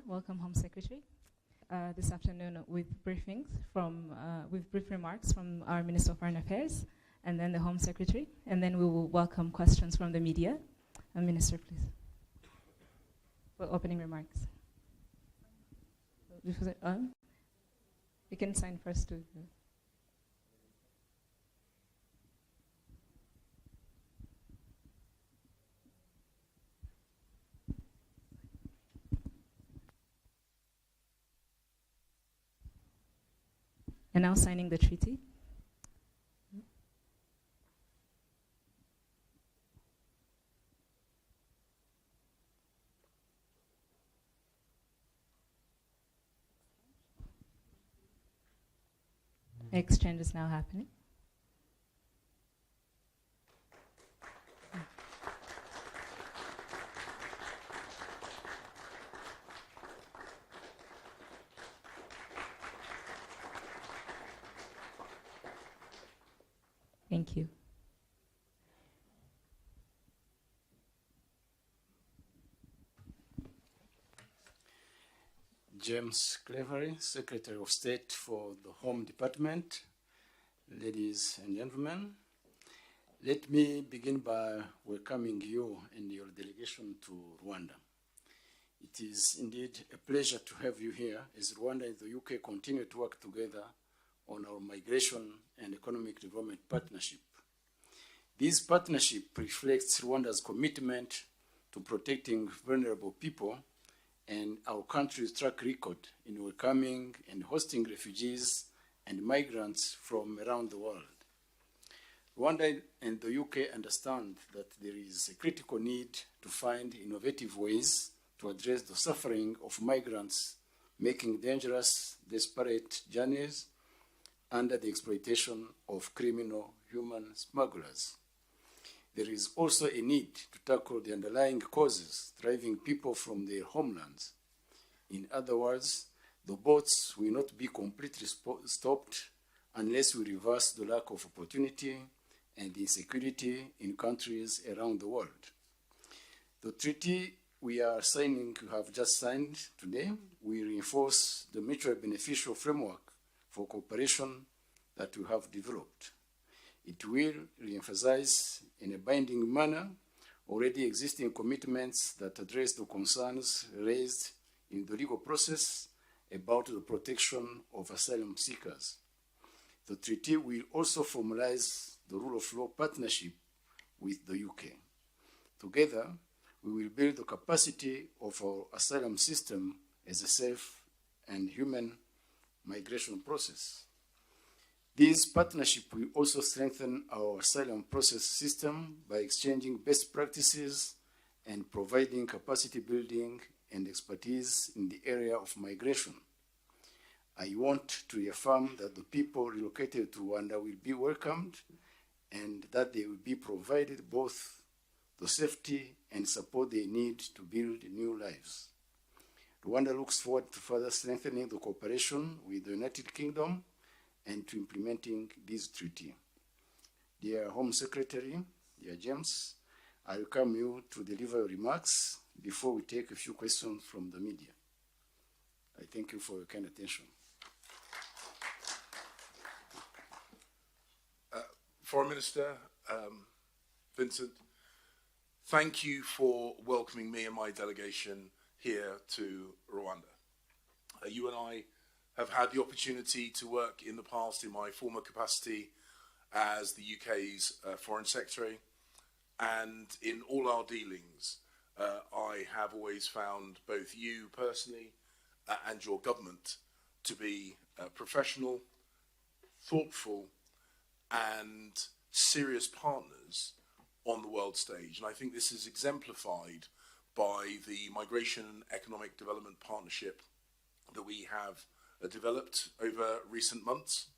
Welcome, Home Secretary. This afternoon with briefings with brief remarks from our Minister of Foreign Affairs and then the Home Secretary, and then we will welcome questions from the media. Minister, please, for opening remarks. You can sign first too. And now signing the treaty. Exchange is now happening. Thank you. James Clevery, Secretary of State for the Home Department. Ladies and gentlemen, let me begin by welcoming you and your delegation to Rwanda. It is indeed a pleasure to have you here as Rwanda and the UK continue to work together on our migration and economic development partnership. This partnership reflects Rwanda's commitment to protecting vulnerable people and our country's track record in welcoming and hosting refugees and migrants from around the world. Rwanda and the UK understand that there is a critical need to find innovative ways to address the suffering of migrants making dangerous, desperate journeys under the exploitation of criminal human smugglers. There is also a need to tackle the underlying causes driving people from their homelands. In other words, the boats will not be completely stopped unless we reverse the lack of opportunity and insecurity in countries around the world. The treaty we have just signed today, will reinforce the mutually beneficial framework for cooperation that we have developed. It will re-emphasize in a binding manner already existing commitments that address the concerns raised in the legal process about the protection of asylum seekers. The treaty will also formalize the rule of law partnership with the UK. Together, we will build the capacity of our asylum system as a safe and human migration process. This partnership will also strengthen our asylum process system by exchanging best practices and providing capacity building and expertise in the area of migration. I want to reaffirm that the people relocated to Rwanda will be welcomed and that they will be provided both the safety and support they need to build new lives. Rwanda looks forward to further strengthening the cooperation with the United Kingdom and to implementing this treaty. Dear Home Secretary, dear James, I welcome you to deliver your remarks before we take a few questions from the media. I thank you for your kind attention. Foreign Minister Vincent, thank you for welcoming me and my delegation here to Rwanda. You and I have had the opportunity to work in the past in my former capacity as the UK's Foreign Secretary, and in all our dealings, I have always found both you personally and your government to be professional, thoughtful, and serious partners on the world stage. And I think this is exemplified by the Migration and Economic Development Partnership that we have developed over recent months,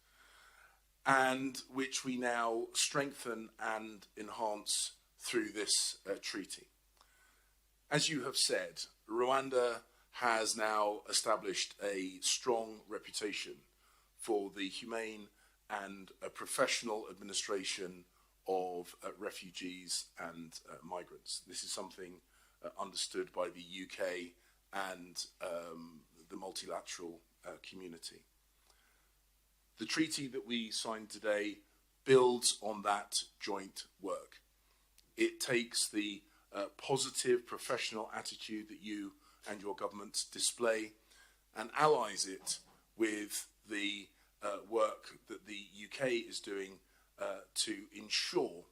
and which we now strengthen and enhance through this treaty. As you have said, Rwanda has now established a strong reputation for the humane and professional administration of refugees and migrants. This is something understood by the UK and the multilateral community. The treaty that we signed today builds on that joint work. It takes the positive professional attitude that you and your governments display and allies it with the work that the UK is doing to ensure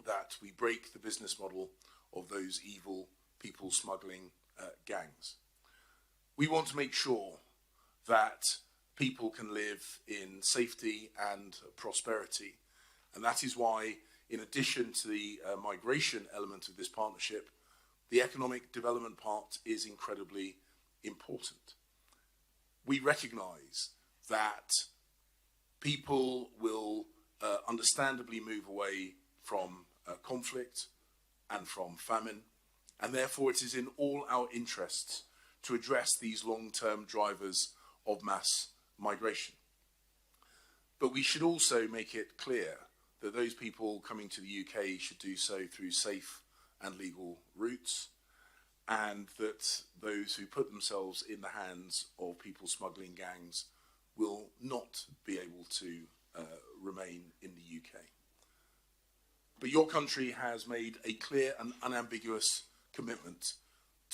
that we break the business model of those evil people smuggling gangs. We want to make sure that people can live in safety and prosperity, and that is why, in addition to the migration element of this partnership, the economic development part is incredibly important. We recognise that people will understandably move away from conflict and from famine, and therefore it is in all our interests to address these long-term drivers of mass migration. But we should also make it clear that those people coming to the UK should do so through safe and legal routes, and that those who put themselves in the hands of people smuggling gangs will not be able to remain in the UK. But your country has made a clear and unambiguous commitment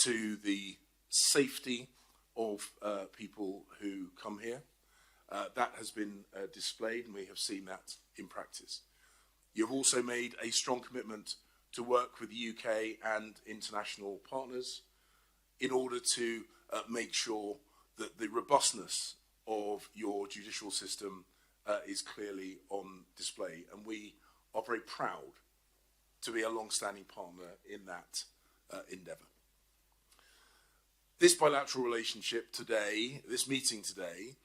to the safety of people who come here. That has been displayed, and we have seen that in practice. You've also made a strong commitment to work with the UK and international partners in order to make sure that the robustness of your judicial system is clearly on display. And we are very proud to be a long-standing partner in that endeavour. This bilateral relationship today, this meeting today,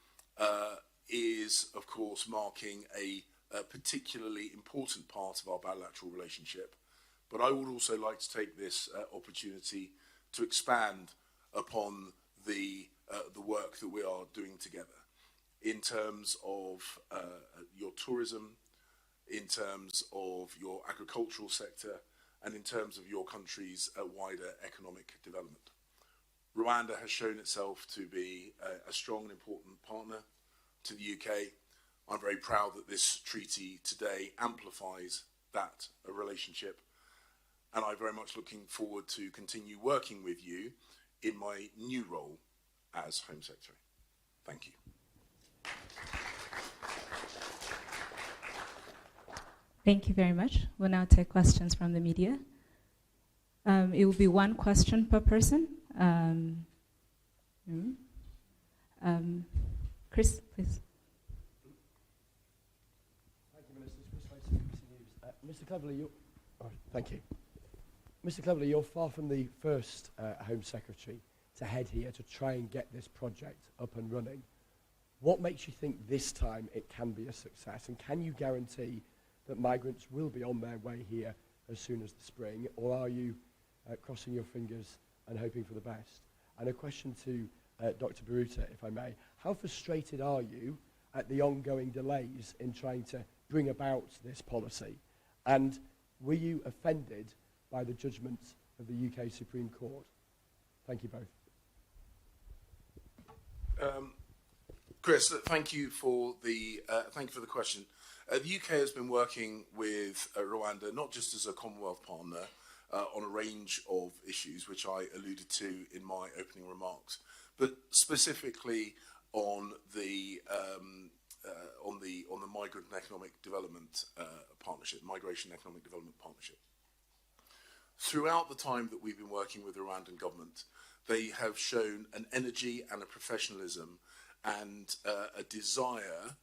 is of course marking a particularly important part of our bilateral relationship. But I would also like to take this opportunity to expand upon the work that we are doing together in terms of your tourism, in terms of your agricultural sector, and in terms of your country's wider economic development. Rwanda has shown itself to be a strong and important partner to the UK. I'm very proud that this treaty today amplifies that relationship, and I'm very much looking forward to continue working with you in my new role as Home Secretary. Thank you. Thank you very much. We'll now take questions from the media. It will be one question per person. Chris, please. Thank you, Minister. Chris Mason, BBC News. Mr. Cleverly, thank you. Mr. Cleverly, you're far from the first Home Secretary to head here to try and get this project up and running. What makes you think this time it can be a success? And can you guarantee that migrants will be on their way here as soon as the spring? Or are you crossing your fingers and hoping for the best? And a question to Dr. Baruta, if I may. How frustrated are you at the ongoing delays in trying to bring about this policy? And were you offended by the judgment of the UK Supreme Court? Thank you both. Chris, thank you for the question. The UK has been working with Rwanda not just as a Commonwealth partner on a range of issues, which I alluded to in my opening remarks, but specifically on the Migrant and Economic Development Partnership, Migration and Economic Development Partnership. Throughout the time that we've been working with the Rwandan government, they have shown an energy and a professionalism and a desire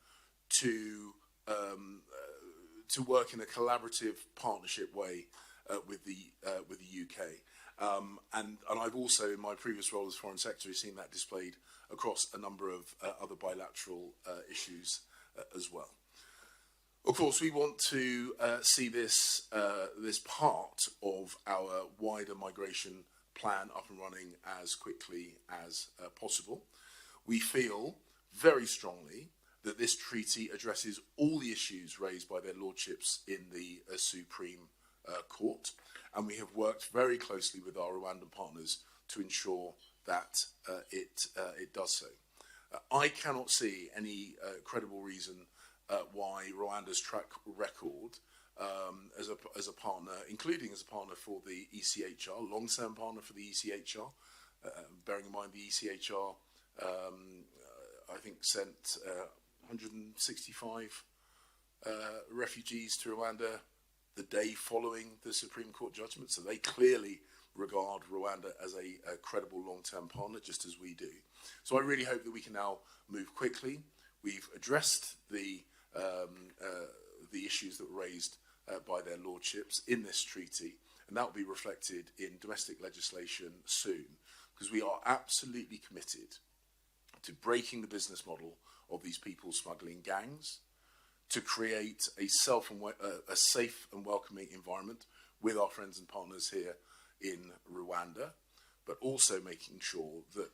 to work in a collaborative partnership way with the UK. And I've also, in my previous role as Foreign Secretary, seen that displayed across a number of other bilateral issues as well. Of course, we want to see this part of our wider migration plan up and running as quickly as possible. We feel very strongly that this treaty addresses all the issues raised by their lordships in the Supreme Court, and we have worked very closely with our Rwandan partners to ensure that it does so. I cannot see any credible reason why Rwanda's track record as a partner, including as a partner for the ECHR, long-term partner for the ECHR, bearing in mind the ECHR, I think sent 165 refugees to Rwanda the day following the Supreme Court judgment. So they clearly regard Rwanda as a credible long-term partner, just as we do. So I really hope that we can now move quickly. We've addressed the issues that were raised by their lordships in this treaty, and that will be reflected in domestic legislation soon, because we are absolutely committed to breaking the business model of these people smuggling gangs, to create a safe and welcoming environment with our friends and partners here in Rwanda, but also making sure that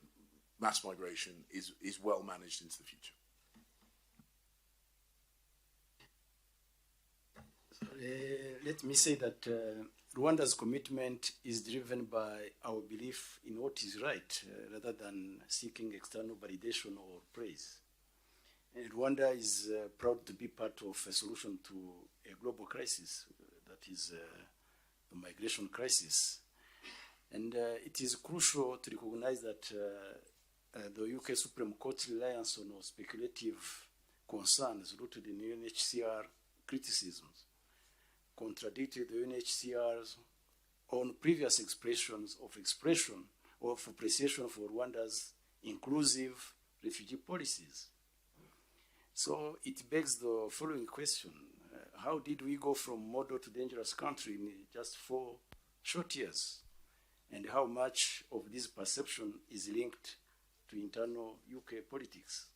mass migration is well managed into the future. Let me say that Rwanda's commitment is driven by our belief in what is right, rather than seeking external validation or praise. And Rwanda is proud to be part of a solution to a global crisis, that is the migration crisis. And it is crucial to recognize that the UK Supreme Court's reliance on speculative concerns rooted in UNHCR criticisms contradicted the UNHCR's own previous expressions of appreciation for Rwanda's inclusive refugee policies. So it begs the following question: how did we go from model to dangerous country in just 4 short years? And how much of this perception is linked to internal UK politics?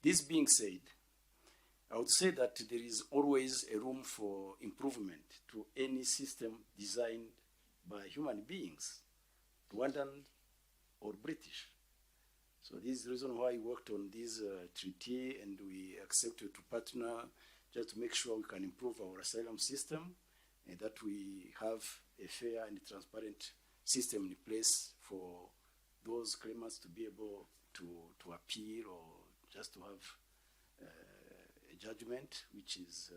This being said, I would say that there is always a room for improvement to any system designed by human beings, Rwandan or British. So this is the reason why we worked on this treaty, and we accepted to partner just to make sure we can improve our asylum system and that we have a fair and transparent system in place for those claimants to be able to appeal, or just to have a judgment which is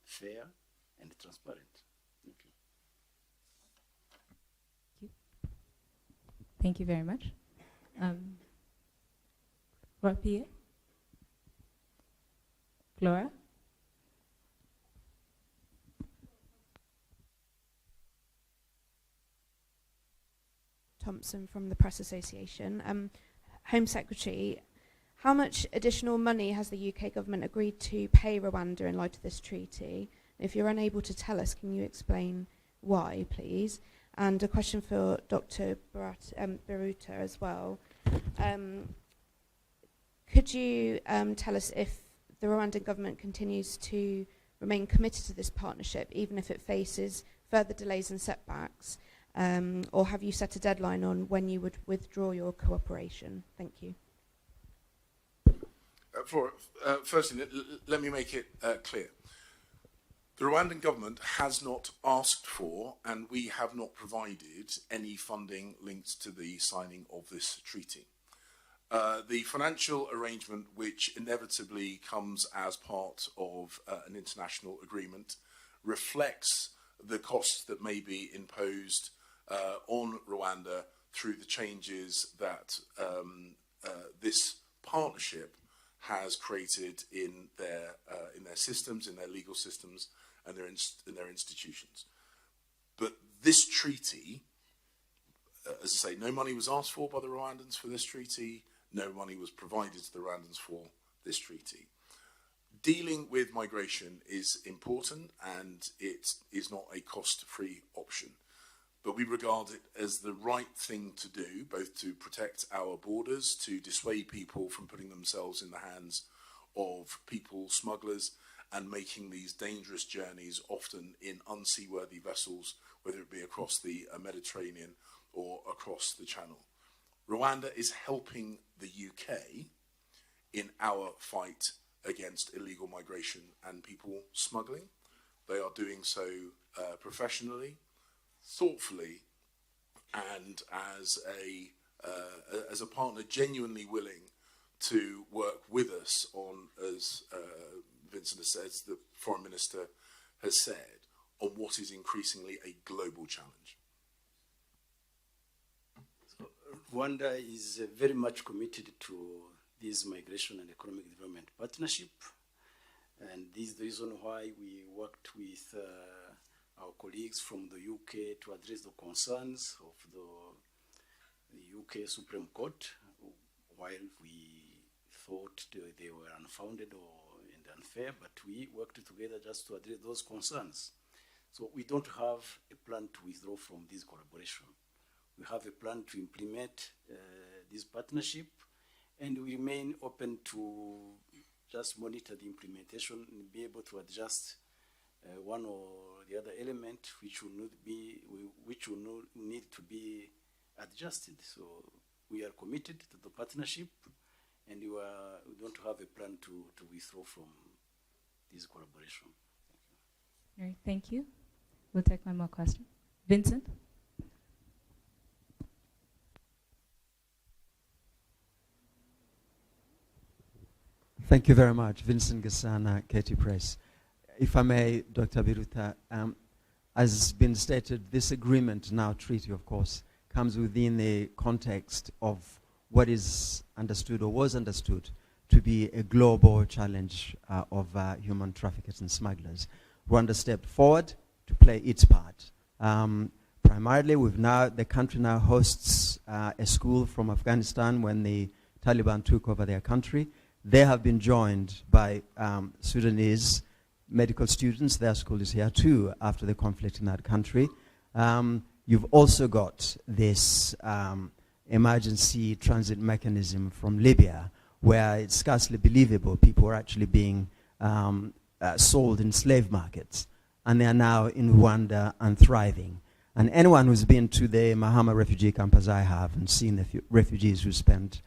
fair and transparent. Thank you. Thank you very much. Rapia? Flora? Thompson from the Press Association. Home Secretary, how much additional money has the UK government agreed to pay Rwanda in light of this treaty? If you're unable to tell us, can you explain why, please? And a question for Dr. Biruta as well. Could you tell us if the Rwandan government continues to remain committed to this partnership, even if it faces further delays and setbacks? Or have you set a deadline on when you would withdraw your cooperation? Thank you. Firstly, let me make it clear. The Rwandan government has not asked for, and we have not provided, any funding linked to the signing of this treaty. The financial arrangement, which inevitably comes as part of an international agreement, reflects the costs that may be imposed on Rwanda through the changes that this partnership has created in their systems, in their legal systems, and in their institutions. But this treaty, as I say, no money was asked for by the Rwandans for this treaty. No money was provided to the Rwandans for this treaty. Dealing with migration is important, and it is not a cost-free option. But we regard it as the right thing to do, both to protect our borders, to dissuade people from putting themselves in the hands of people smugglers and making these dangerous journeys, often in unseaworthy vessels, whether it be across the Mediterranean or across the Channel. Rwanda is helping the UK in our fight against illegal migration and people smuggling. They are doing so professionally, thoughtfully, and as a as a partner genuinely willing to work with us on, as Vincent has said, the Foreign Minister has said, on what is increasingly a global challenge? So, Rwanda is very much committed to this migration and economic development partnership, and this is the reason why we worked with our colleagues from the UK to address the concerns of the UK Supreme Court, while we thought they were unfounded and unfair, but we worked together just to address those concerns. So we don't have a plan to withdraw from this collaboration. We have a plan to implement this partnership, and we remain open to just monitor the implementation and be able to adjust one or the other element which will need to be adjusted. So we are committed to the partnership, and we don't have a plan to withdraw from this collaboration. All right, thank you. We'll take one more question. Vincent? Thank you very much. Vincent Gasana, Katie Press. If I may, Dr. Biruta, as has been stated, this agreement, now treaty of course, comes within the context of what is understood or was understood to be a global challenge of human traffickers and smugglers. Rwanda stepped forward to play its part. Primarily, the country now hosts a school from Afghanistan when the Taliban took over their country. They have been joined by Sudanese medical students. Their school is here too after the conflict in that country. You've also got this emergency transit mechanism from Libya, where it's scarcely believable people are actually being sold in slave markets, and they are now in Rwanda and thriving. And anyone who's been to the Mahama refugee camp, as I have, and seen the refugees who spent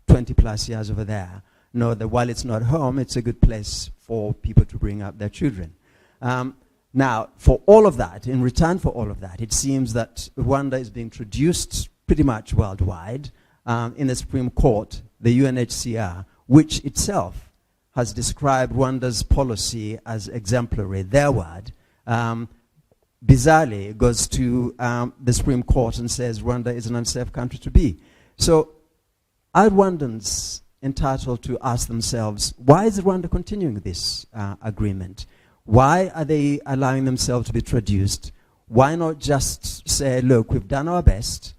20 plus years over there, know that while it's not home, it's a good place for people to bring up their children. Now, for all of that, in return for all of that, it seems that Rwanda is being traduced pretty much worldwide in the Supreme Court, the UNHCR, which itself has described Rwanda's policy as exemplary, their word. Bizarrely, it goes to the Supreme Court and says Rwanda is an unsafe country to be. So, are Rwandans entitled to ask themselves, why is Rwanda continuing this agreement? Why are they allowing themselves to be traduced? Why not just say, look, we've done our best,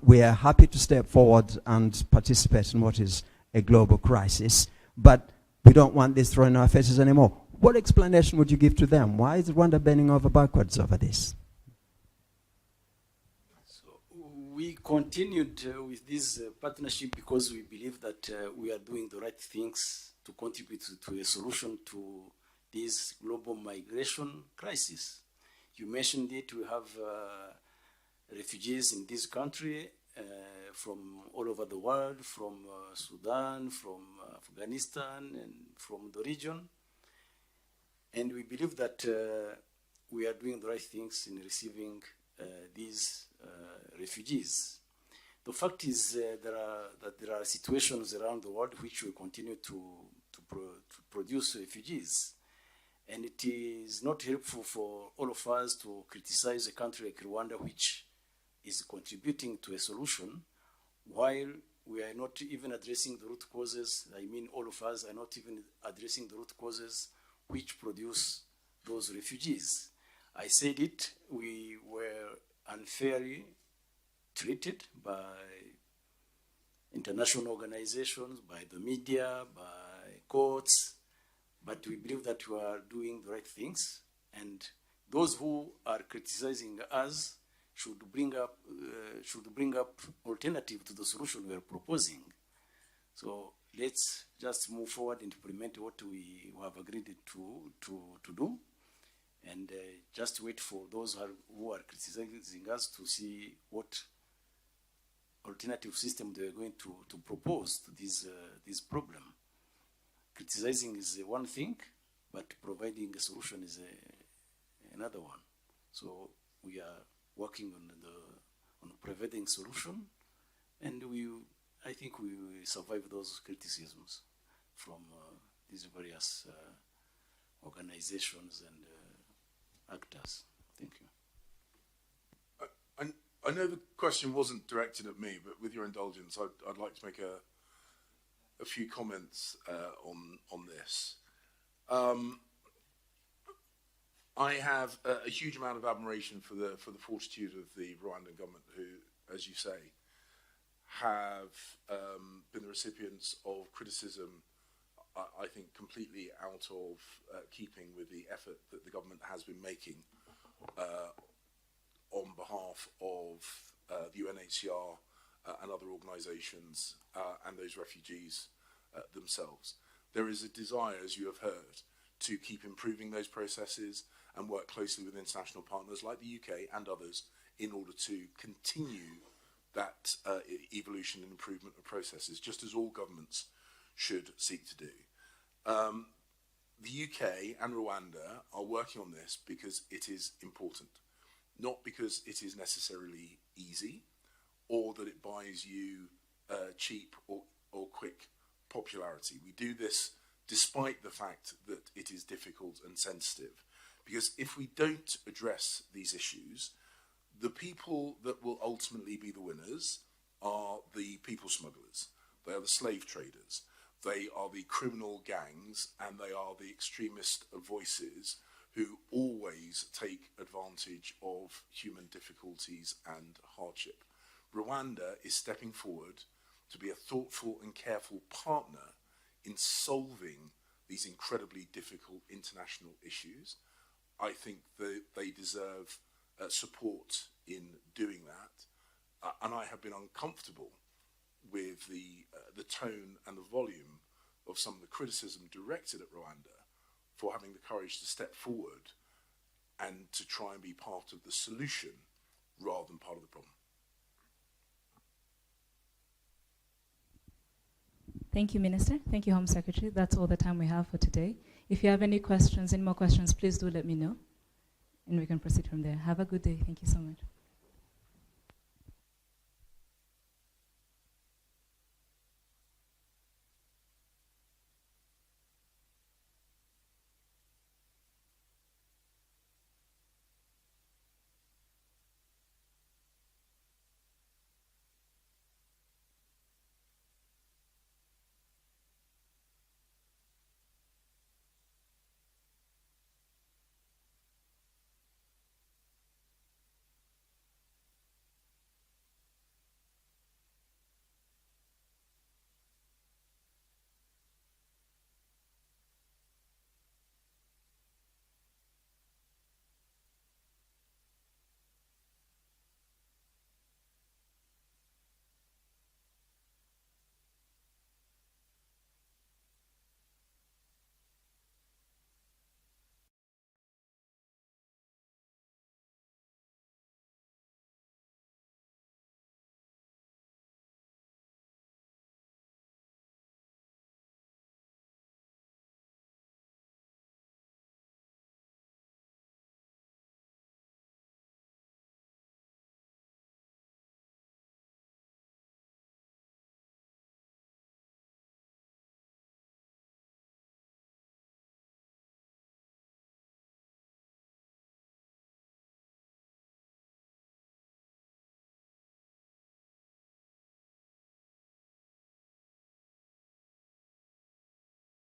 we are happy to step forward and participate in what is a global crisis, but we don't want this thrown in our faces anymore. What explanation would you give to them? Why is Rwanda bending over backwards over this? We continued with this partnership because we believe that we are doing the right things to contribute to a solution to this global migration crisis. You mentioned it, we have refugees in this country from all over the world, from Sudan, from Afghanistan, and from the region. And we believe that we are doing the right things in receiving these refugees. The fact is that there are situations around the world which will continue to produce refugees. And it is not helpful for all of us to criticize a country like Rwanda, which is contributing to a solution, while we are not even addressing the root causes. I mean, all of us are not even addressing the root causes which produce those refugees. I said it, we were unfairly treated by international organizations, by the media, by courts, but we believe that we are doing the right things, and those who are criticizing us should bring up alternative to the solution we are proposing. So let's just move forward and implement what we have agreed to do, and just wait for those who are criticizing us to see what alternative system they are going to propose to this problem. Criticizing is one thing, but providing a solution is another one. So we are working on providing solution And I think we survive those criticisms from these various organizations and actors. Thank you. I know the question wasn't directed at me, but with your indulgence, I'd like to make a few comments on this. I have a huge amount of admiration for the fortitude of the Rwandan government, who, as you say, have been the recipients of criticism, I think, completely out of keeping with the effort that the government has been making on behalf of the UNHCR and other organisations and those refugees themselves. There is a desire, as you have heard, to keep improving those processes and work closely with international partners like the UK and others in order to continue that evolution and improvement of processes, just as all governments should seek to do. The UK and Rwanda are working on this because it is important, not because it is necessarily easy or that it buys you cheap or quick popularity. We do this despite the fact that it is difficult and sensitive, because if we don't address these issues, the people that will ultimately be the winners are the people smugglers. They are the slave traders. They are the criminal gangs, and they are the extremist voices who always take advantage of human difficulties and hardship. Rwanda is stepping forward to be a thoughtful and careful partner in solving these incredibly difficult international issues. I think that they deserve support in doing that, and I have been uncomfortable with the tone and the volume of some of the criticism directed at Rwanda for having the courage to step forward and to try and be part of the solution rather than part of the problem. Thank you, Minister. Thank you, Home Secretary. That's all the time we have for today. If you have any more questions, please do let me know, and we can proceed from there. Have a good day. Thank you so much.